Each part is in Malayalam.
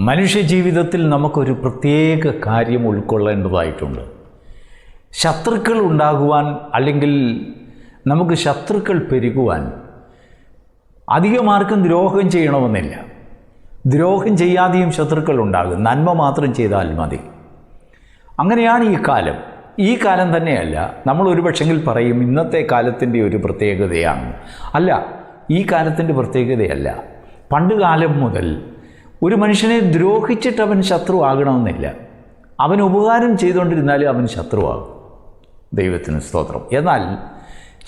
മനുഷ്യജീവിതത്തിൽ നമുക്കൊരു പ്രത്യേക കാര്യം ഉൾക്കൊള്ളേണ്ടതായിട്ടുണ്ട്. ശത്രുക്കൾ ഉണ്ടാകുവാൻ അല്ലെങ്കിൽ നമുക്ക് ശത്രുക്കൾ പെരുകുവാൻ അധികമാർക്കും ദ്രോഹം ചെയ്യണമെന്നില്ല. ദ്രോഹം ചെയ്യാതെയും ശത്രുക്കൾ ഉണ്ടാകും. നന്മ മാത്രം ചെയ്താൽ മതി. അങ്ങനെയാണ് ഈ കാലം തന്നെയല്ല. നമ്മൾ ഒരു പക്ഷെങ്കിൽ പറയും ഇന്നത്തെ കാലത്തിൻ്റെ ഒരു പ്രത്യേകതയാണ്. അല്ല, ഈ കാലത്തിൻ്റെ പ്രത്യേകതയല്ല. പണ്ട് കാലം മുതൽ ഒരു മനുഷ്യനെ ദ്രോഹിച്ചിട്ട് അവൻ ശത്രു ആകണമെന്നില്ല. അവൻ ഉപകാരം ചെയ്തുകൊണ്ടിരുന്നാലും അവൻ ശത്രുവാകും. ദൈവത്തിന് സ്തോത്രം. എന്നാൽ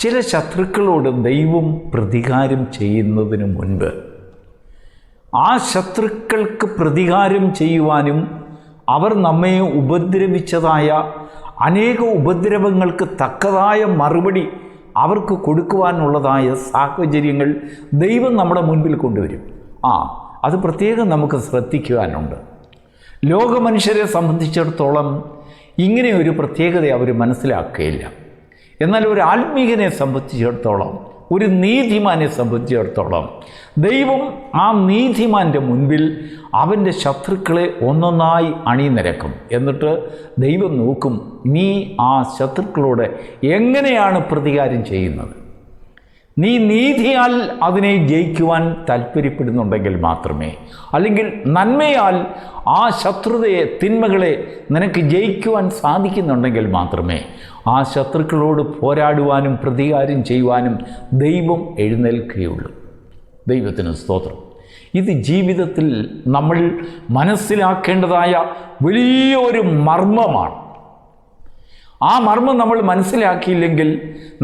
ചില ശത്രുക്കളോട് ദൈവം പ്രതികാരം ചെയ്യുന്നതിന് മുൻപ് ആ ശത്രുക്കൾക്ക് പ്രതികാരം ചെയ്യുവാനും അവർ നമ്മെ ഉപദ്രവിച്ചതായ അനേക ഉപദ്രവങ്ങൾക്ക് തക്കതായ മറുപടി അവർക്ക് കൊടുക്കുവാനുള്ളതായ സാഹചര്യങ്ങൾ ദൈവം നമ്മുടെ മുൻപിൽ കൊണ്ടുവരും. അത് പ്രത്യേകം നമുക്ക് ശ്രദ്ധിക്കുവാനുണ്ട്. ലോകമനുഷ്യരെ സംബന്ധിച്ചിടത്തോളം ഇങ്ങനെ ഒരു പ്രത്യേകത അവർ മനസ്സിലാക്കുകയില്ല. എന്നാൽ ഒരു ആത്മീകനെ സംബന്ധിച്ചിടത്തോളം, ഒരു നീതിമാനെ സംബന്ധിച്ചിടത്തോളം ദൈവം ആ നീതിമാൻ്റെ മുൻപിൽ അവൻ്റെ ശത്രുക്കളെ ഒന്നൊന്നായി അണിനിരക്കും. എന്നിട്ട് ദൈവം നോക്കും, നീ ആ ശത്രുക്കളോട് എങ്ങനെയാണ് പ്രതികാരം ചെയ്യുന്നത്. നീ നീതിയാൽ അതിനെ ജയിക്കുവാൻ താല്പര്യപ്പെടുന്നുണ്ടെങ്കിൽ മാത്രമേ, അല്ലെങ്കിൽ നന്മയാൽ ആ ശത്രുതയെ, തിന്മകളെ നിനക്ക് ജയിക്കുവാൻ സാധിക്കുന്നുണ്ടെങ്കിൽ മാത്രമേ ആ ശത്രുക്കളോട് പോരാടുവാനും പ്രതികാരം ചെയ്യുവാനും ദൈവം എഴുന്നേൽക്കുകയുള്ളൂ. ദൈവത്തിന് സ്തോത്രം. ഇത് ജീവിതത്തിൽ നമ്മൾ മനസ്സിലാക്കേണ്ടതായ വലിയൊരു മർമ്മമാണ്. ആ മർമ്മം നമ്മൾ മനസ്സിലാക്കിയില്ലെങ്കിൽ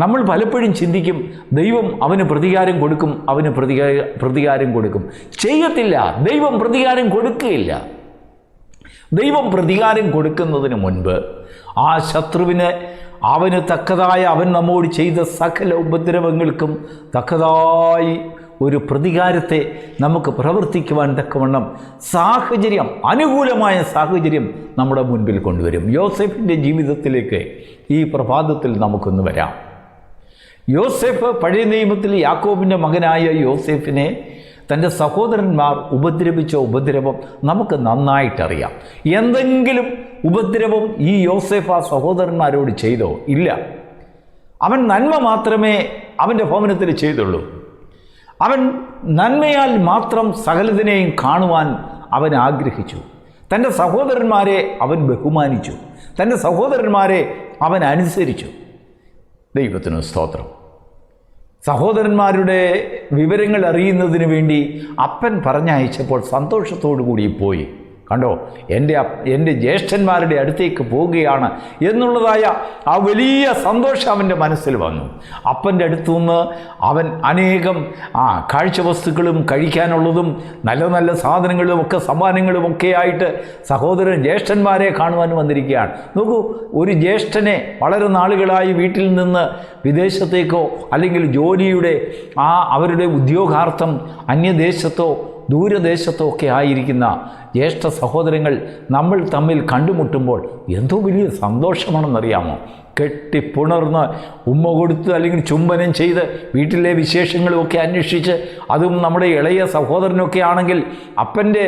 നമ്മൾ പലപ്പോഴും ചിന്തിക്കും, ദൈവം അവന് പ്രതികാരം കൊടുക്കും, അവന് പ്രതികാരം കൊടുക്കും. ചെയ്യത്തില്ല. ദൈവം പ്രതികാരം കൊടുക്കുകയില്ല. ദൈവം പ്രതികാരം കൊടുക്കുന്നതിന് മുൻപ് ആ ശത്രുവിന് അവന് തക്കതായ, അവൻ നമ്മോട് ചെയ്ത സകല ഉപദ്രവങ്ങൾക്കും തക്കതായി ഒരു പ്രതികാരത്തെ നമുക്ക് പ്രവർത്തിക്കുവാൻ തക്കവണ്ണം സാഹചര്യം, അനുകൂലമായ സാഹചര്യം നമ്മുടെ മുൻപിൽ കൊണ്ടുവരും. യോസേഫിൻ്റെ ജീവിതത്തിലേക്ക് ഈ പ്രഭാതത്തിൽ നമുക്കൊന്ന് വരാം. യോസേഫ് പഴയ നിയമത്തിൽ യാക്കോബിൻ്റെ മകനായ യോസേഫിനെ തൻ്റെ സഹോദരന്മാർ ഉപദ്രവിച്ച ഉപദ്രവം നമുക്ക് നന്നായിട്ടറിയാം. എന്തെങ്കിലും ഉപദ്രവം ഈ യോസേഫ് ആ സഹോദരന്മാരോട് ചെയ്തോ? ഇല്ല. അവൻ നന്മ മാത്രമേ അവൻ്റെ ഭവനത്തിൽ ചെയ്തുള്ളൂ. അവൻ നന്മയാൽ മാത്രം സകലതിനെയും കാണുവാൻ അവൻ ആഗ്രഹിച്ചു. തൻ്റെ സഹോദരന്മാരെ അവൻ ബഹുമാനിച്ചു. തൻ്റെ സഹോദരന്മാരെ അവൻ അനുസരിച്ചു. ദൈവത്തിന് സ്തോത്രം. സഹോദരന്മാരുടെ വിവരങ്ങൾ അറിയുന്നതിന് വേണ്ടി അപ്പൻ പറഞ്ഞയച്ചപ്പോൾ സന്തോഷത്തോടു കൂടി പോയി. കണ്ടോ, എൻ്റെ ജ്യേഷ്ഠന്മാരുടെ അടുത്തേക്ക് പോവുകയാണ് എന്നുള്ളതായ ആ വലിയ സന്തോഷം അവൻ്റെ മനസ്സിൽ വന്നു. അപ്പൻ്റെ അടുത്തു നിന്ന് അവൻ അനേകം കാഴ്ചവസ്തുക്കളും കഴിക്കാനുള്ളതും നല്ല നല്ല സാധനങ്ങളും ഒക്കെ സമ്മാനങ്ങളുമൊക്കെ ആയിട്ട് ജ്യേഷ്ഠന്മാരെ കാണുവാൻ വന്നിരിക്കുകയാണ്. നോക്കൂ, ഒരു ജ്യേഷ്ഠനെ വളരെ നാളുകളായി വീട്ടിൽ നിന്ന് വിദേശത്തേക്കോ അല്ലെങ്കിൽ ജോലിയുടെ അവരുടെ ഉദ്യോഗാർത്ഥം അന്യദേശത്തോ ദൂരദേശത്തോ ഒക്കെ ആയിരിക്കുന്ന ജ്യേഷ്ഠ സഹോദരങ്ങൾ നമ്മൾ തമ്മിൽ കണ്ടുമുട്ടുമ്പോൾ എന്തോ വലിയ സന്തോഷമാണെന്നറിയാമോ? കെട്ടിപ്പുണർന്ന് ഉമ്മ കൊടുത്ത് അല്ലെങ്കിൽ ചുംബനം ചെയ്ത് വീട്ടിലെ വിശേഷങ്ങളുമൊക്കെ അന്വേഷിച്ച്, അതും നമ്മുടെ ഇളയ സഹോദരനൊക്കെ ആണെങ്കിൽ, അപ്പൻ്റെ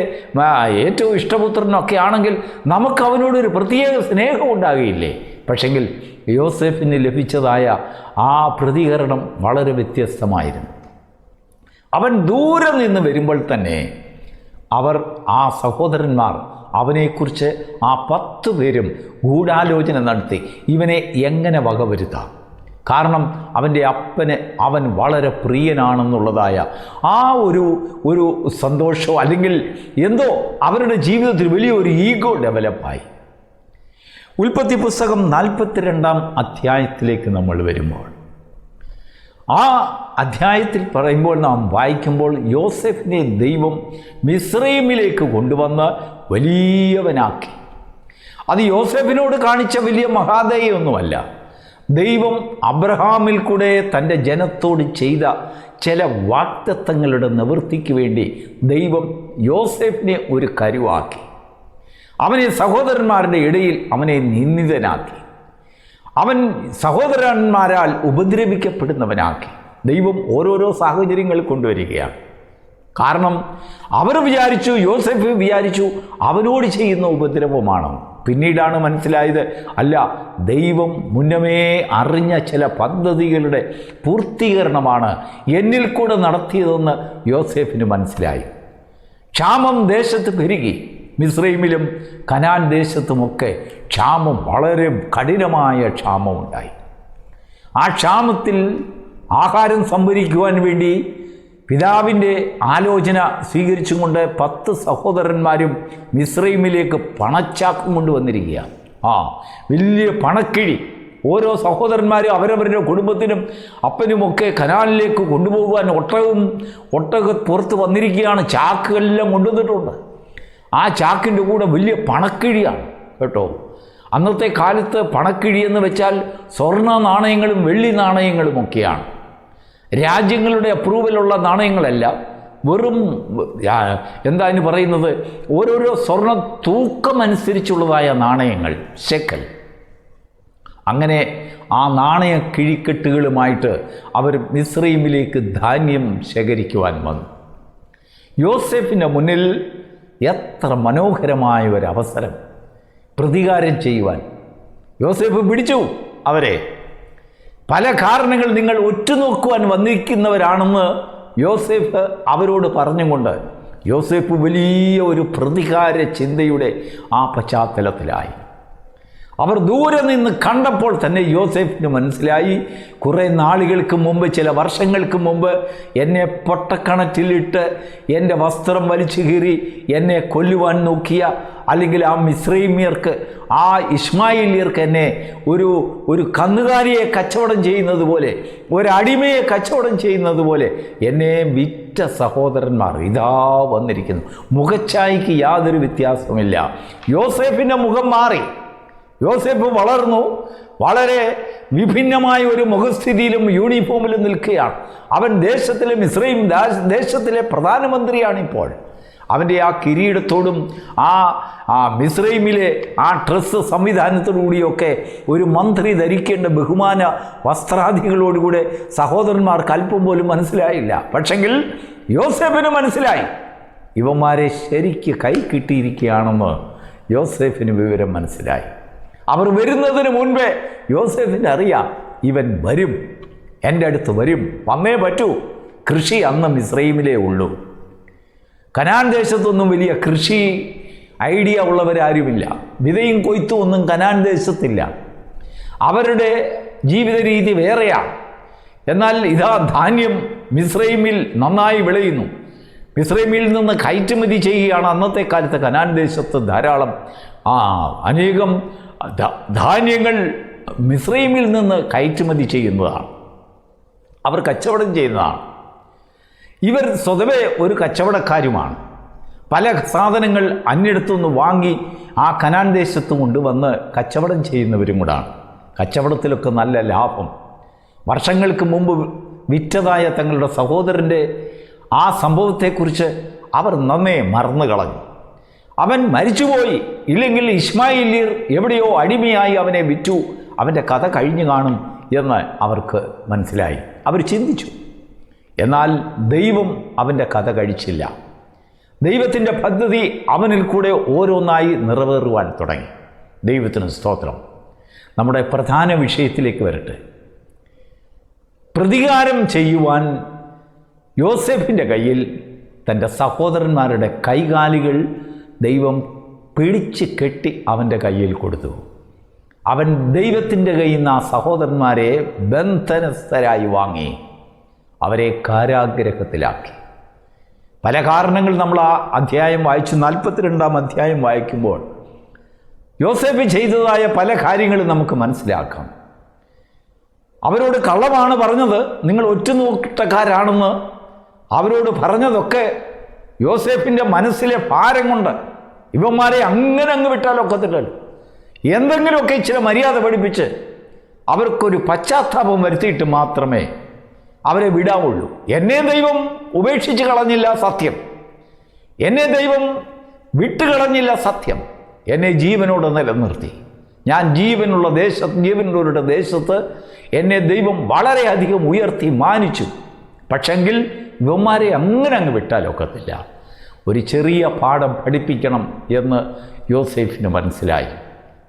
ഏറ്റവും ഇഷ്ടപുത്രനൊക്കെ ആണെങ്കിൽ നമുക്ക് അവനോടൊരു പ്രത്യേക സ്നേഹം ഉണ്ടാകുകയില്ലേ? പക്ഷെങ്കിൽ യോസേഫിന് ലഭിച്ചതായ ആ പ്രതികരണം വളരെ വ്യത്യസ്തമായിരുന്നു. അവൻ ദൂരെ നിന്ന് വരുമ്പോൾ തന്നെ ആ സഹോദരന്മാർ അവനെക്കുറിച്ച് 10 പേരും ഗൂഢാലോചന നടത്തി ഇവനെ എങ്ങനെ വകവരുത്താം. കാരണം അവൻ്റെ അപ്പന് അവൻ വളരെ പ്രിയനാണെന്നുള്ളതായ ആ ഒരു സന്തോഷമോ അല്ലെങ്കിൽ എന്തോ അവരുടെ ജീവിതത്തിൽ വലിയൊരു ഈഗോ ഡെവലപ്പായി. ഉൽപ്പത്തി പുസ്തകം 42-ാം അധ്യായത്തിലേക്ക് നമ്മൾ വരുമ്പോൾ, ആ അധ്യായത്തിൽ പറയുമ്പോൾ നാം വായിക്കുമ്പോൾ, യോസേഫിനെ ദൈവം മിസ്രയീമിലേക്ക് കൊണ്ടുവന്ന് വലിയവനാക്കി. അത് യോസേഫിനോട് കാണിച്ച വലിയ മഹാദയൊന്നുമല്ല. ദൈവം അബ്രഹാമിൽ കൂടെ തൻ്റെ ജനത്തോട് ചെയ്ത ചില വാഗ്ദത്തങ്ങളുടെ നിവൃത്തിക്ക് വേണ്ടി ദൈവം യോസേഫിനെ ഒരു കരുവാക്കി. അവനെ സഹോദരന്മാരുടെ ഇടയിൽ അവനെ നിന്ദിതനാക്കി. അവൻ സഹോദരന്മാരാൽ ഉപദ്രവിക്കപ്പെടുന്നവനാക്കി. ദൈവം ഓരോരോ സാഹചര്യങ്ങൾ കൊണ്ടുവരികയാണ്. കാരണം അവർ വിചാരിച്ചു, യോസേഫ് വിചാരിച്ചു അവനോട് ചെയ്യുന്ന ഉപദ്രവമാണ്. പിന്നീടാണ് മനസ്സിലായത്, അല്ല, ദൈവം മുന്നമേ അറിഞ്ഞ ചില പദ്ധതികളുടെ പൂർത്തീകരണമാണ് എന്നിൽ കൂടെ നടത്തിയതെന്ന് യോസേഫിന് മനസ്സിലായി. ക്ഷാമം ദേശത്ത് പെരുകി. മിസ്രൈമിലും കനാൻ ദേശത്തുമൊക്കെ ക്ഷാമം, വളരെ കഠിനമായ ക്ഷാമമുണ്ടായി. ആ ക്ഷാമത്തിൽ ആഹാരം സംഭരിക്കുവാൻ വേണ്ടി പിതാവിൻ്റെ ആലോചന സ്വീകരിച്ചുകൊണ്ട് 10 സഹോദരന്മാരും മിസ്രൈമിലേക്ക് പണച്ചാക്കും കൊണ്ടുവന്നിരിക്കുക. വലിയ പണക്കിഴി. ഓരോ സഹോദരന്മാരും അവരവരുടെ കുടുംബത്തിനും അപ്പനുമൊക്കെ കനാലിലേക്ക് കൊണ്ടുപോകുവാൻ പുറത്ത് വന്നിരിക്കുകയാണ്. ചാക്കുകളെല്ലാം കൊണ്ടുവന്നിട്ടുണ്ട്. ആ ചാക്കിൻ്റെ കൂടെ വലിയ പണക്കിഴിയാണ് കേട്ടോ. അന്നത്തെ കാലത്ത് പണക്കിഴി എന്ന് വെച്ചാൽ സ്വർണ്ണ നാണയങ്ങളും വെള്ളി നാണയങ്ങളുമൊക്കെയാണ്. രാജ്യങ്ങളുടെ അപ്രൂവലുള്ള നാണയങ്ങളല്ല, വെറും എന്താണ് പറയുന്നത്, ഓരോരോ സ്വർണ്ണ തൂക്കമനുസരിച്ചുള്ളതായ നാണയങ്ങൾ, ശെക്കൽ. അങ്ങനെ ആ നാണയ കിഴിക്കെട്ടുകളുമായിട്ട് അവർ മിസ്രൈമിലേക്ക് ധാന്യം ശേഖരിക്കുവാൻ വന്നു. യോസേഫിൻ്റെ മുന്നിൽ എത്ര മനോഹരമായ ഒരവസരം പ്രതികാരം ചെയ്യുവാൻ. യോസേഫ് പിടിച്ചു അവരെ. പല കാരണങ്ങൾ നിങ്ങൾ ഒറ്റുനോക്കുവാൻ വന്നിരിക്കുന്നവരാണെന്ന് യോസേഫ് അവരോട് പറഞ്ഞുകൊണ്ട് യോസേഫ് വലിയ ഒരു പ്രതികാര ചിന്തയുടെ ആ പശ്ചാത്തലത്തിലായി. അവർ ദൂരെ നിന്ന് കണ്ടപ്പോൾ തന്നെ യോസേഫിന് മനസ്സിലായി, കുറേ നാളുകൾക്ക് മുമ്പ്, ചില വർഷങ്ങൾക്ക് മുമ്പ് എന്നെ പൊട്ടക്കണറ്റിലിട്ട് എൻ്റെ വസ്ത്രം വലിച്ചു കീറി എന്നെ കൊല്ലുവാൻ നോക്കിയ, അല്ലെങ്കിൽ ആ മിസ്രൈമ്യർക്ക്, ആ ഇസ്മായില്യർക്ക് എന്നെ ഒരു കന്നുകാലിയെ കച്ചവടം ചെയ്യുന്നത് പോലെ, ഒരടിമയെ കച്ചവടം ചെയ്യുന്നത് പോലെ എന്നെ വിറ്റ സഹോദരന്മാർ ഇതാ വന്നിരിക്കുന്നു. മുഖച്ഛായയ്ക്ക് യാതൊരു വ്യത്യാസവുമില്ല. യോസേഫിൻ്റെ മുഖം മാറി. യോസേഫ് വളർന്നു. വളരെ വിഭിന്നമായ ഒരു മുഖസ്ഥിതിയിലും യൂണിഫോമിലും നിൽക്കുകയാണ്. അവൻ ദേശത്തിലെ മിസ്രൈം ദേശത്തിലെ പ്രധാനമന്ത്രിയാണിപ്പോൾ. അവൻ്റെ ആ കിരീടത്തോടും ആ മിസ്രൈമിലെ ആ ഡ്രസ്സ് സംവിധാനത്തോടുകൂടിയൊക്കെ ഒരു മന്ത്രി ധരിക്കേണ്ട ബഹുമാന വസ്ത്രാദികളോടുകൂടെ സഹോദരന്മാർക്ക് അല്പം പോലും മനസ്സിലായില്ല. പക്ഷെങ്കിൽ യോസേഫിന് മനസ്സിലായി, ഇവന്മാരെ ശരിക്ക് കൈ കിട്ടിയിരിക്കുകയാണെന്ന് യോസേഫിന് വിവരം മനസ്സിലായി. അവർ വരുന്നതിന് മുൻപേ യോസേഫിന് അറിയാം, ഇവൻ വരും, എൻ്റെ അടുത്ത് വരും, വന്നേ പറ്റൂ. കൃഷി അന്ന് മിസ്രൈമിലേ ഉള്ളൂ. കനാൻ ദേശത്തൊന്നും വലിയ കൃഷി ഐഡിയ ഉള്ളവരാരുമില്ല. വിതയും കൊയ്ത്തും ഒന്നും കനാൻ ദേശത്തില്ല. അവരുടെ ജീവിത രീതി വേറെയാണ്. എന്നാൽ ഇതാ ധാന്യം മിസ്രൈമിൽ നന്നായി വിളയുന്നു. മിസ്രൈമിൽ നിന്ന് കയറ്റുമതി ചെയ്യുകയാണ്. അന്നത്തെ കാലത്ത് കനാൻ ദേശത്ത് ധാരാളം അനേകം ധാന്യങ്ങൾ മിസ്രൈമിൽ നിന്ന് കയറ്റുമതി ചെയ്യുന്നതാണ്. അവർ കച്ചവടം ചെയ്യുന്നതാണ്. ഇവർ സ്വതവേ ഒരു കച്ചവടക്കാരുമാണ്. പല സാധനങ്ങൾ അന്യടുത്തുനിന്ന് വാങ്ങി ആ കനാൻ ദേശത്ത് കൊണ്ടുവന്ന് കച്ചവടം ചെയ്യുന്നവരും കൂടാണ്. കച്ചവടത്തിലൊക്കെ നല്ല ലാഭം. വർഷങ്ങൾക്ക് മുമ്പ് വിറ്റതായ തങ്ങളുടെ സഹോദരൻ്റെ ആ സംഭവത്തെക്കുറിച്ച് അവർ നന്നേ മറന്നു കളഞ്ഞു. അവൻ മരിച്ചുപോയി, ഇല്ലെങ്കിൽ ഇസ്മായില്യർ എവിടെയോ അടിമയായി അവനെ വിറ്റു, അവൻ്റെ കഥ കഴിഞ്ഞു കാണും എന്ന് അവർക്ക് മനസ്സിലായി. അവർ ചിന്തിച്ചു. എന്നാൽ ദൈവം അവൻ്റെ കഥ കഴിച്ചില്ല. ദൈവത്തിൻ്റെ പദ്ധതി അവനിൽ കൂടെ ഓരോന്നായി നിറവേറുവാൻ തുടങ്ങി. ദൈവത്തിന് സ്തോത്രം. നമ്മുടെ പ്രധാന വിഷയത്തിലേക്ക് വരട്ടെ. പ്രതികാരം ചെയ്യുവാൻ യോസേഫിൻ്റെ കയ്യിൽ തൻ്റെ സഹോദരന്മാരുടെ കൈകാലുകൾ ദൈവം പിടിച്ച് കെട്ടി അവൻ്റെ കയ്യിൽ കൊടുത്തു. അവൻ ദൈവത്തിൻ്റെ കയ്യിൽ നിന്ന് ആ സഹോദരന്മാരെ ബന്ധനസ്ഥരായി വാങ്ങി അവരെ കാരാഗ്രഹത്തിലാക്കി. പല കാരണങ്ങൾ നമ്മൾ ആ അധ്യായം വായിച്ചു, 42-ാം അധ്യായം വായിക്കുമ്പോൾ യോസേഫ് ചെയ്തതായ പല കാര്യങ്ങളും നമുക്ക് മനസ്സിലാക്കാം. അവരോട് കള്ളമാണ് പറഞ്ഞത്, നിങ്ങൾ ഒറ്റുനോട്ടക്കാരാണെന്ന് അവരോട് പറഞ്ഞതൊക്കെ യോസേഫിൻ്റെ മനസ്സിലെ ഭാരം കൊണ്ട് ഇവന്മാരെ അങ്ങ് വിട്ടാലൊക്കത്തില്ലല്ലോ. എന്തെങ്കിലുമൊക്കെ ഇച്ചിരി മര്യാദ പഠിപ്പിച്ച് അവർക്കൊരു പശ്ചാത്താപം വരുത്തിയിട്ട് മാത്രമേ അവരെ വിടാവുള്ളൂ. എന്നെ ദൈവം ഉപേക്ഷിച്ച് കളഞ്ഞില്ല, സത്യം. എന്നെ ദൈവം വിട്ടുകളഞ്ഞില്ല, സത്യം. എന്നെ ജീവനോട് നിലനിർത്തി. ഞാൻ ജീവനുള്ളവരുടെ ദേശത്ത് എന്നെ ദൈവം വളരെയധികം ഉയർത്തി മാനിച്ചു. പക്ഷെങ്കിൽ ഇവന്മാരെ അങ്ങ് വിട്ടാലൊക്കത്തില്ല. ഒരു ചെറിയ പാഠം പഠിപ്പിക്കണം എന്ന് യോസേഫിന് മനസ്സിലായി.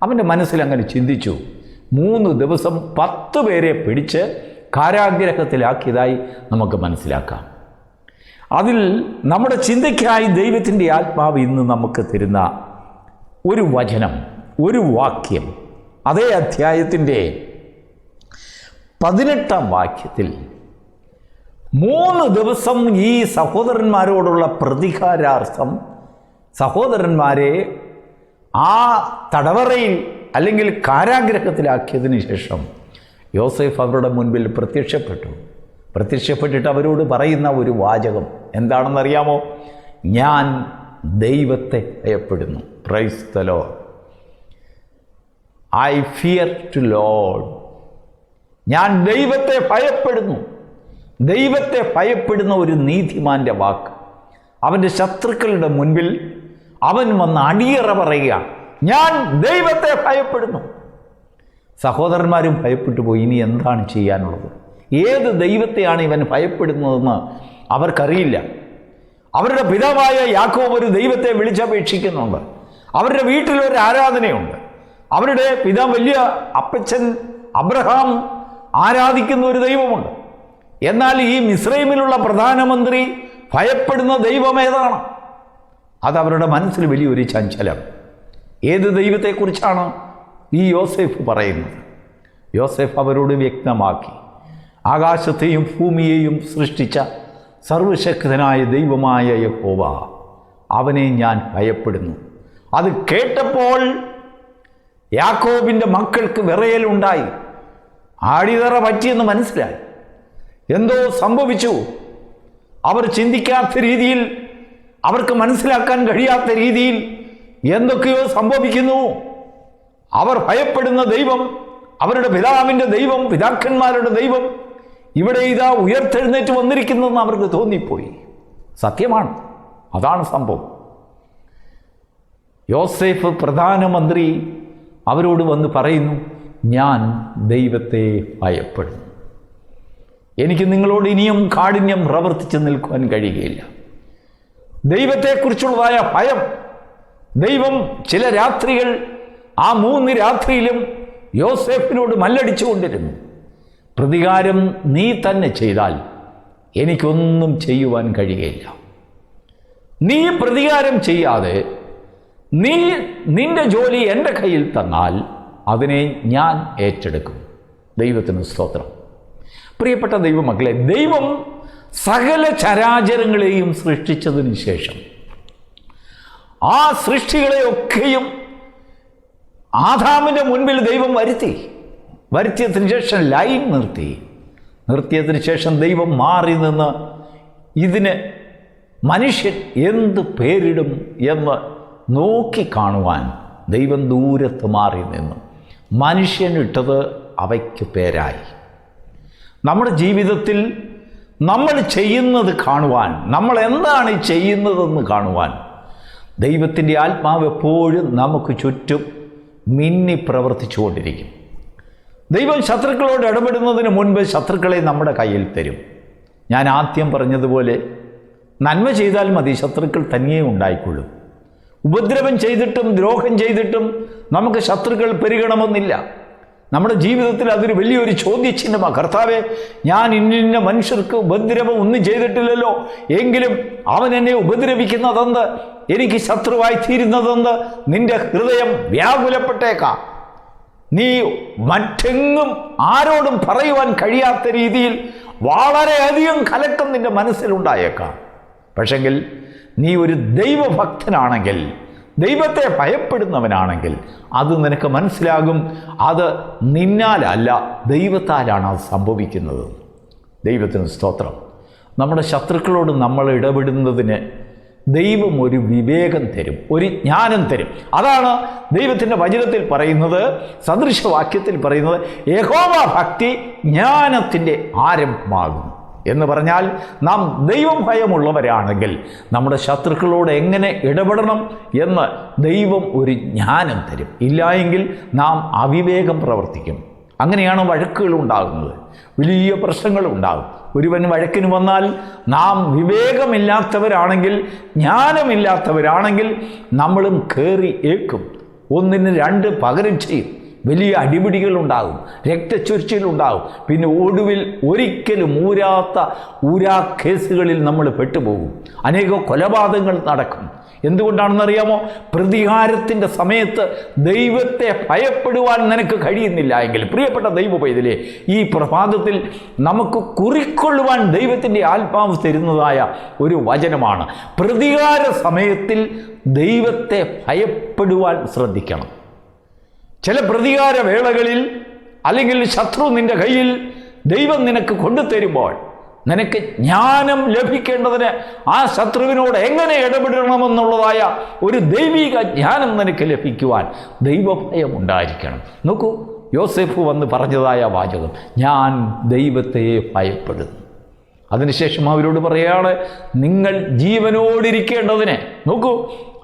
അവൻ്റെ മനസ്സിൽ അങ്ങനെ ചിന്തിച്ചു. 3 ദിവസം 10 പേരെ പിടിച്ച് കാരാഗ്രഹത്തിലാക്കിയതായി നമുക്ക് മനസ്സിലാക്കാം. അതിൽ നമ്മുടെ ചിന്തയ്ക്കായി ദൈവത്തിൻ്റെ ആത്മാവ് ഇന്ന് നമുക്ക് തരുന്ന ഒരു വചനം, ഒരു വാക്യം, അതേ അധ്യായത്തിൻ്റെ 18-ാം വാക്യത്തിൽ 3 ദിവസം ഈ സഹോദരന്മാരോടുള്ള പ്രതികാരാർത്ഥം സഹോദരന്മാരെ ആ തടവറയിൽ അല്ലെങ്കിൽ കാരാഗ്രഹത്തിലാക്കിയതിന് ശേഷം യോസേഫ് അവരുടെ മുൻപിൽ പ്രത്യക്ഷപ്പെട്ടിട്ട് അവരോട് പറയുന്ന ഒരു വാചകം എന്താണെന്നറിയാമോ? ഞാൻ ദൈവത്തെ ഭയപ്പെടുന്നു. Praise the lord. I fear to lord. ഞാൻ ദൈവത്തെ ഭയപ്പെടുന്നു. ദൈവത്തെ ഭയപ്പെടുന്ന ഒരു നീതിമാന്റെ വാക്ക്. അവൻ്റെ ശത്രുക്കളുടെ മുൻപിൽ അവൻ വന്ന് അടിയറ പറയുക, ഞാൻ ദൈവത്തെ ഭയപ്പെടുന്നു. സഹോദരന്മാരും ഭയപ്പെട്ടു പോയി. ഇനി എന്താണ് ചെയ്യാനുള്ളത്? ഏത് ദൈവത്തെയാണ് ഇവൻ ഭയപ്പെടുന്നതെന്ന് അവർക്കറിയില്ല. അവരുടെ പിതാവായ യാക്കോബ് ഒരു ദൈവത്തെ വിളിച്ചപേക്ഷിക്കുന്നുണ്ട്. അവരുടെ വീട്ടിലൊരു ആരാധനയുണ്ട്. അവരുടെ വലിയ അപ്പച്ചൻ അബ്രഹാം ആരാധിക്കുന്ന ഒരു ദൈവമുണ്ട്. എന്നാൽ ഈ മിസ്രൈമിലുള്ള പ്രധാനമന്ത്രി ഭയപ്പെടുന്ന ദൈവം ഏതാണ്? അതവരുടെ മനസ്സിൽ വലിയൊരു ചഞ്ചലം. ഏത് ദൈവത്തെക്കുറിച്ചാണ് ഈ യോസേഫ് പറയുന്നത്? യോസേഫ് അവരോട് വ്യക്തമാക്കി, ആകാശത്തെയും ഭൂമിയെയും സൃഷ്ടിച്ച സർവശക്തനായ ദൈവമായ യഹോവ, അവനെ ഞാൻ ഭയപ്പെടുന്നു. അത് കേട്ടപ്പോൾ യാക്കോബിൻ്റെ മക്കൾക്ക് വിറയലുണ്ടായി. ആടിതറ പറ്റിയെന്ന് മനസ്സിലായി. എന്തോ സംഭവിച്ചു. അവർ ചിന്തിക്കാത്ത രീതിയിൽ, അവർക്ക് മനസ്സിലാക്കാൻ കഴിയാത്ത രീതിയിൽ എന്തൊക്കെയോ സംഭവിക്കുന്നു. അവർ ഭയപ്പെടുന്ന ദൈവം, അവരുടെ പിതാവിൻ്റെ ദൈവം, പിതാക്കന്മാരുടെ ദൈവം ഇവിടെ ഇതാ ഉയർത്തെഴുന്നേറ്റ് വന്നിരിക്കുന്നതെന്ന് അവർക്ക് തോന്നിപ്പോയി. സത്യമാണ്, അതാണ് സംഭവം. യോസേഫ് പ്രധാനമന്ത്രി അവരോട് വന്ന് പറയുന്നു, ഞാൻ ദൈവത്തെ ഭയപ്പെടുന്നു. എനിക്ക് നിങ്ങളോട് ഇനിയും കാഠിന്യം പ്രവർത്തിച്ച് നിൽക്കുവാൻ കഴിയുകയില്ല. ദൈവത്തെക്കുറിച്ചുള്ളതായ ഭയം. ദൈവം ചില രാത്രികൾ, ആ 3 രാത്രിയിലും യോസേഫിനോട് മല്ലടിച്ചുകൊണ്ടിരുന്നു. പ്രതികാരം നീ തന്നെ ചെയ്താൽ എനിക്കൊന്നും ചെയ്യുവാൻ കഴിയുകയില്ല. നീ പ്രതികാരം ചെയ്യാതെ നിന്റെ ജോലി എൻ്റെ കയ്യിൽ തന്നാൽ അതിനെ ഞാൻ ഏറ്റെടുക്കും. ദൈവത്തിന് സ്തോത്രം. പ്രിയപ്പെട്ട ദൈവമക്കളെ, ദൈവം സകല ചരാചരങ്ങളെയും സൃഷ്ടിച്ചതിന് ശേഷം ആ സൃഷ്ടികളെയൊക്കെയും ആദാമിൻ്റെ മുൻപിൽ ദൈവം വരുത്തിയതിന് ശേഷം ലൈൻ നിർത്തിയതിന് ശേഷം ദൈവം മാറി നിന്ന് ഇതിന് മനുഷ്യൻ എന്ത് പേരിടും എന്ന് നോക്കിക്കാണുവാൻ ദൈവം ദൂരത്ത് മാറി നിന്നു. മനുഷ്യനിട്ടത് അവയ്ക്ക് പേരായി. നമ്മുടെ ജീവിതത്തിൽ നമ്മൾ ചെയ്യുന്നത് കാണുവാൻ, നമ്മൾ എന്താണ് ചെയ്യുന്നതെന്ന് കാണുവാൻ ദൈവത്തിൻ്റെ ആത്മാവ് എപ്പോഴും നമുക്ക് ചുറ്റും മിന്നി പ്രവർത്തിച്ചുകൊണ്ടിരിക്കും. ദൈവം ശത്രുക്കളോട് ഇടപെടുന്നതിന് മുൻപ് ശത്രുക്കളെ നമ്മുടെ കയ്യിൽ തരും. ഞാൻ ആദ്യം പറഞ്ഞതുപോലെ നന്മ ചെയ്താൽ മതി, ശത്രുക്കൾ തനിയെ ഉണ്ടായിക്കൊള്ളും. ഉപദ്രവം ചെയ്തിട്ടും ദ്രോഹം ചെയ്തിട്ടും നമുക്ക് ശത്രുക്കൾ പെരുകണമെന്നില്ല. നമ്മുടെ ജീവിതത്തിൽ അതൊരു വലിയൊരു ചോദ്യചിഹ്നമാണ്. കർത്താവേ, ഞാൻ ഇന്ന മനുഷ്യർക്ക് ഉപദ്രവം ഒന്നും ചെയ്തിട്ടില്ലല്ലോ, എങ്കിലും അവൻ എന്നെ ഉപദ്രവിക്കുന്നതെന്ത്, എനിക്ക് ശത്രുവായി തീരുന്നതെന്ത് നിന്റെ ഹൃദയം വ്യാകുലപ്പെട്ടേക്കാം. നീ മറ്റെങ്ങും ആരോടും പറയുവാൻ കഴിയാത്ത രീതിയിൽ വളരെയധികം കലക്കം നിന്റെ മനസ്സിലുണ്ടായേക്കാം. പക്ഷെങ്കിൽ നീ ഒരു ദൈവഭക്തനാണെങ്കിൽ, ദൈവത്തെ ഭയപ്പെടുന്നവനാണെങ്കിൽ അത് നിനക്ക് മനസ്സിലാകും. അത് നിന്നാലല്ല, ദൈവത്താലാണ് അത് സംഭവിക്കുന്നത്. ദൈവത്തിന് സ്തോത്രം. നമ്മുടെ ശത്രുക്കളോട് നമ്മൾ ഇടപെടുന്നതിന് ദൈവം ഒരു വിവേകം തരും, ഒരു ജ്ഞാനം തരും. അതാണ് ദൈവത്തിൻ്റെ വചനത്തിൽ പറയുന്നത്, സദൃശവാക്യത്തിൽ പറയുന്നത്, യഹോവ ഭക്തി ജ്ഞാനത്തിൻ്റെ ആരംഭമാകുന്നു എന്ന് പറഞ്ഞാൽ, നാം ദൈവം ഭയമുള്ളവരാണെങ്കിൽ നമ്മുടെ ശത്രുക്കളോട് എങ്ങനെ ഇടപെടണം എന്ന് ദൈവം ഒരു ജ്ഞാനം തരും. ഇല്ലായെങ്കിൽ നാം അവിവേകം പ്രവർത്തിക്കും. അങ്ങനെയാണ് വഴക്കുകൾ ഉണ്ടാകുന്നത്, വലിയ പ്രശ്നങ്ങൾ ഉണ്ടാകും. ഒരുവൻ വഴക്കിന് വന്നാൽ നാം വിവേകമില്ലാത്തവരാണെങ്കിൽ, ജ്ഞാനമില്ലാത്തവരാണെങ്കിൽ നമ്മളും കയറി ഏൽക്കും, ഒന്നിന് രണ്ട് പകരം ചെയ്യും. വലിയ അടിപിടികളുണ്ടാകും, രക്തച്ചൊരിച്ചിലുണ്ടാകും. പിന്നെ ഒടുവിൽ ഒരിക്കലും ഊരാ കേസുകളിൽ നമ്മൾ പെട്ടുപോകും. അനേക കൊലപാതകങ്ങൾ നടക്കും. എന്തുകൊണ്ടാണെന്നറിയാമോ? പ്രതികാരത്തിൻ്റെ സമയത്ത് ദൈവത്തെ ഭയപ്പെടുവാൻ നിനക്ക് കഴിയുന്നില്ല എങ്കിൽ, പ്രിയപ്പെട്ട ദൈവ പൈതലേ, ഈ പ്രഭാതത്തിൽ നമുക്ക് കുറിക്കൊള്ളുവാൻ ദൈവത്തിൻ്റെ ആത്മാവ് തരുന്നതായ ഒരു വചനമാണ്. പ്രതികാര സമയത്തിൽ ദൈവത്തെ ഭയപ്പെടുവാൻ ശ്രദ്ധിക്കണം. ചില പ്രതികാര വേളകളിൽ അല്ലെങ്കിൽ ശത്രു നിന്റെ കയ്യിൽ ദൈവം നിനക്ക് കൊണ്ടുതരുമ്പോൾ നിനക്ക് ജ്ഞാനം ലഭിക്കേണ്ടതിന് ആ ശത്രുവിനോട് എങ്ങനെ ഇടപെടണമെന്നുള്ളതായ ഒരു ദൈവിക ജ്ഞാനം നിനക്ക് ലഭിക്കുവാൻ ദൈവഭയം ഉണ്ടായിരിക്കണം. നോക്കൂ, യോസേഫ് വന്ന് പറഞ്ഞതായ വാചകം, ഞാൻ ദൈവത്തെ ഭയപ്പെടുന്നു. അതിനുശേഷം അവരോട് പറയുകയാണ്, നിങ്ങൾ ജീവനോടിരിക്കേണ്ടതിന്, നോക്കൂ,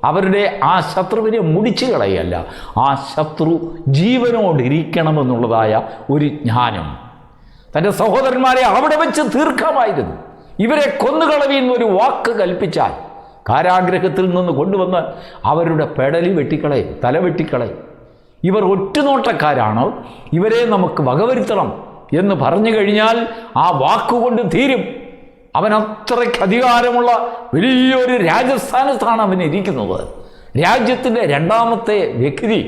അവരുടെ ആ ശത്രുവിനെ മുടിച്ചു കളയല്ല, ആ ശത്രു ജീവനോടിരിക്കണമെന്നുള്ളതായ ഒരു ജ്ഞാനം. തൻ്റെ സഹോദരന്മാരെ അവിടെ വെച്ച് തീർക്കാമായിരുന്നു. ഇവരെ കൊന്നുകളവീന്നൊരു വാക്ക് കൽപ്പിച്ചാൽ കാരാഗ്രഹത്തിൽ നിന്ന് കൊണ്ടുവന്ന് അവരുടെ പെടലി വെട്ടിക്കളയും, തല വെട്ടിക്കളയും. ഇവർ ഒറ്റുനോട്ടക്കാരാണ്, ഇവരെ നമുക്ക് വകവരുത്തണം എന്ന് പറഞ്ഞു കഴിഞ്ഞാൽ ആ വാക്കുകൊണ്ട് തീരും. അവൻ അത്രയ്ക്ക് അധികാരമുള്ള വലിയൊരു രാജസ്ഥാനത്താണ് അവൻ ഇരിക്കുന്നത്. രാജ്യത്തിൻ്റെ രണ്ടാമത്തെ വ്യക്തി.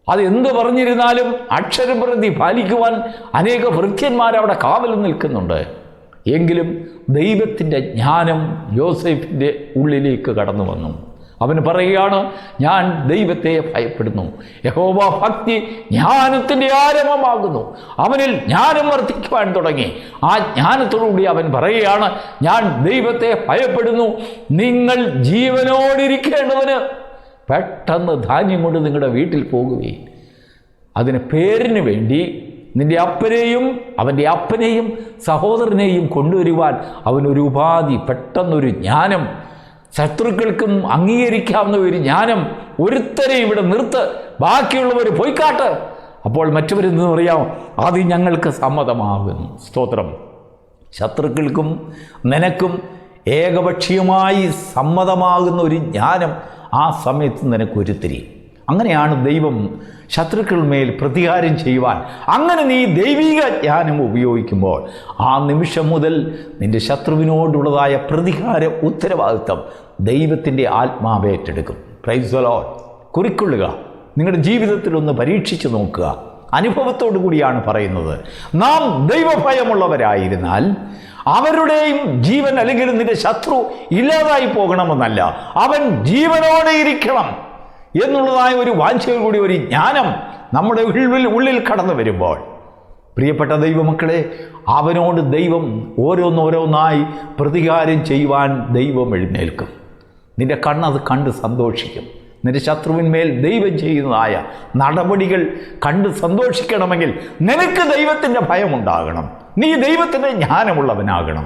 അതെന്ത് പറഞ്ഞിരുന്നാലും അക്ഷരപ്രതി പാലിക്കുവാൻ അനേക ഭൃത്യന്മാരവിടെ കാവൽ നിൽക്കുന്നുണ്ട്. എങ്കിലും ദൈവത്തിൻ്റെ ജ്ഞാനം യോസേഫിൻ്റെ ഉള്ളിലേക്ക് കടന്നു വന്നു. അവന് പറയുകയാണ്, ഞാൻ ദൈവത്തെ ഭയപ്പെടുന്നു. യഹോവ ഭക്തി ജ്ഞാനത്തിൻ്റെ ആരംഭമാകുന്നു. അവനിൽ ജ്ഞാനം വർദ്ധിക്കുവാൻ തുടങ്ങി. ആ ജ്ഞാനത്തോടുകൂടി അവൻ പറയുകയാണ്, ഞാൻ ദൈവത്തെ ഭയപ്പെടുന്നു. നിങ്ങൾ ജീവനോടിരിക്കേണ്ടതിന് പെട്ടെന്ന് ധാന്യം കൊണ്ട് നിങ്ങളുടെ വീട്ടിൽ പോകുകയും അതിന് പേരിന് വേണ്ടി നിൻ്റെ അപ്പനെയും അവൻ്റെ അപ്പനെയും സഹോദരനെയും കൊണ്ടുവരുവാൻ അവനൊരു ഉപാധി, പെട്ടെന്നൊരു ജ്ഞാനം, ശത്രുക്കൾക്കും അംഗീകരിക്കാവുന്ന ഒരു ജ്ഞാനം, ഒരുത്തരെ ഇവിടെ നിർത്ത്, ബാക്കിയുള്ളവർ പോയിക്കാട്ട്. അപ്പോൾ മറ്റവരെന്ന് പറയാം, അത് ഞങ്ങൾക്ക് സമ്മതമാകുന്നു. സ്തോത്രം. ശത്രുക്കൾക്കും നിനക്കും ഏകപക്ഷീയമായി സമ്മതമാകുന്ന ഒരു ജ്ഞാനം ആ സമയത്ത് നിനക്കൊരുത്തിരി. അങ്ങനെയാണ് ദൈവം ശത്രുക്കളുമേൽ പ്രതികാരം ചെയ്യുവാൻ. അങ്ങനെ നീ ദൈവിക ജ്ഞാനം ഉപയോഗിക്കുമ്പോൾ ആ നിമിഷം മുതൽ നിൻ്റെ ശത്രുവിനോടുള്ളതായ പ്രതികാര ഉത്തരവാദിത്വം ദൈവത്തിൻ്റെ ആത്മാവ് ഏറ്റെടുക്കും. Praise the Lord. കുറിക്കൊള്ളുക, നിങ്ങളുടെ ജീവിതത്തിലൊന്ന് പരീക്ഷിച്ച് നോക്കുക. അനുഭവത്തോടു കൂടിയാണ് പറയുന്നത്. നാം ദൈവഭയമുള്ളവരായിരുന്നാൽ അവരുടെയും ജീവൻ അല്ലെങ്കിൽ നിന്റെ ശത്രു ഇല്ലാതായി പോകണമെന്നല്ല, അവൻ ജീവനോടെ ഇരിക്കണം എന്നുള്ളതായ ഒരു വാഞ്ചയോട് കൂടി ഒരു ജ്ഞാനം നമ്മുടെ ഉള്ളിൽ കടന്നു വരുമ്പോൾ, പ്രിയപ്പെട്ട ദൈവമക്കളെ, അവനോട് ദൈവം ഓരോന്നോരോന്നായി പ്രതികാരം ചെയ്യുവാൻ ദൈവം എഴുന്നേൽക്കും. നിന്റെ കണ്ണത് കണ്ട് സന്തോഷിക്കും. നിന്റെ ശത്രുവിന്മേൽ ദൈവം ചെയ്യുന്നതായ നടപടികൾ കണ്ട് സന്തോഷിക്കണമെങ്കിൽ നിനക്ക് ദൈവത്തിൻ്റെ ഭയമുണ്ടാകണം. നീ ദൈവത്തിൻ്റെ ജ്ഞാനമുള്ളവനാകണം.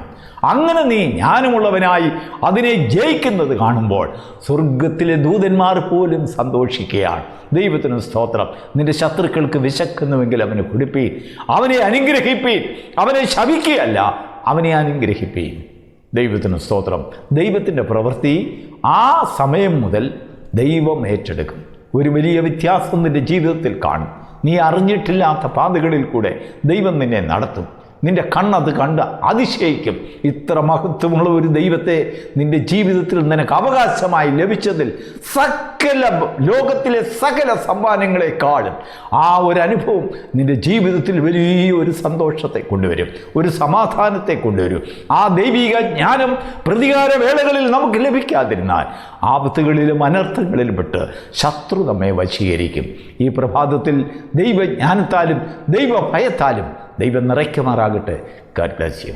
അങ്ങനെ നീ ജ്ഞാനമുള്ളവനായി അതിനെ ജയിക്കുന്നത് കാണുമ്പോൾ സ്വർഗത്തിലെ ദൂതന്മാർ പോലും സന്തോഷിക്കുകയാണ്. ദൈവത്തിന് സ്തോത്രം. നിന്റെ ശത്രുക്കൾക്ക് വിശക്കുന്നുവെങ്കിൽ അവന് കൊടുപ്പീൻ, അവനെ അനുഗ്രഹിപ്പീൻ. അവനെ ശപിക്കുകയല്ല, അവനെ അനുഗ്രഹിപ്പീൻ. ദൈവത്തിന് സ്തോത്രം. ദൈവത്തിൻ്റെ പ്രവൃത്തി ആ സമയം മുതൽ ദൈവം ഏറ്റെടുക്കും. ഒരു വലിയ വ്യത്യാസം നിൻ്റെ ജീവിതത്തിൽ കാണും. നീ അറിഞ്ഞിട്ടില്ലാത്ത പാതകളിൽ കൂടെ ദൈവം നിന്നെ നടത്തും. നിൻ്റെ കണ്ണത് കണ്ട് അതിശയിക്കും. ഇത്ര മഹത്വമുള്ള ഒരു ദൈവത്തെ നിൻ്റെ ജീവിതത്തിൽ നിനക്ക് അവകാശമായി ലഭിച്ചതിൽ ലോകത്തിലെ സകല സമ്മാനങ്ങളെക്കാളും ആ ഒരു അനുഭവം നിൻ്റെ ജീവിതത്തിൽ വലിയൊരു സന്തോഷത്തെ കൊണ്ടുവരും, ഒരു സമാധാനത്തെ കൊണ്ടുവരും. ആ ദൈവിക ജ്ഞാനം പ്രതികാര വേളകളിൽ നമുക്ക് ലഭിക്കാതിരുന്നാൽ ആപത്തുകളിലും അനർത്ഥങ്ങളിലും പെട്ട് ശത്രു നമ്മെ വശീകരിക്കും. ഈ പ്രഭാതത്തിൽ ദൈവജ്ഞാനത്താലും ദൈവഭയത്താലും ദൈവം നിറയ്ക്കുമാറാകട്ടെ. God bless you.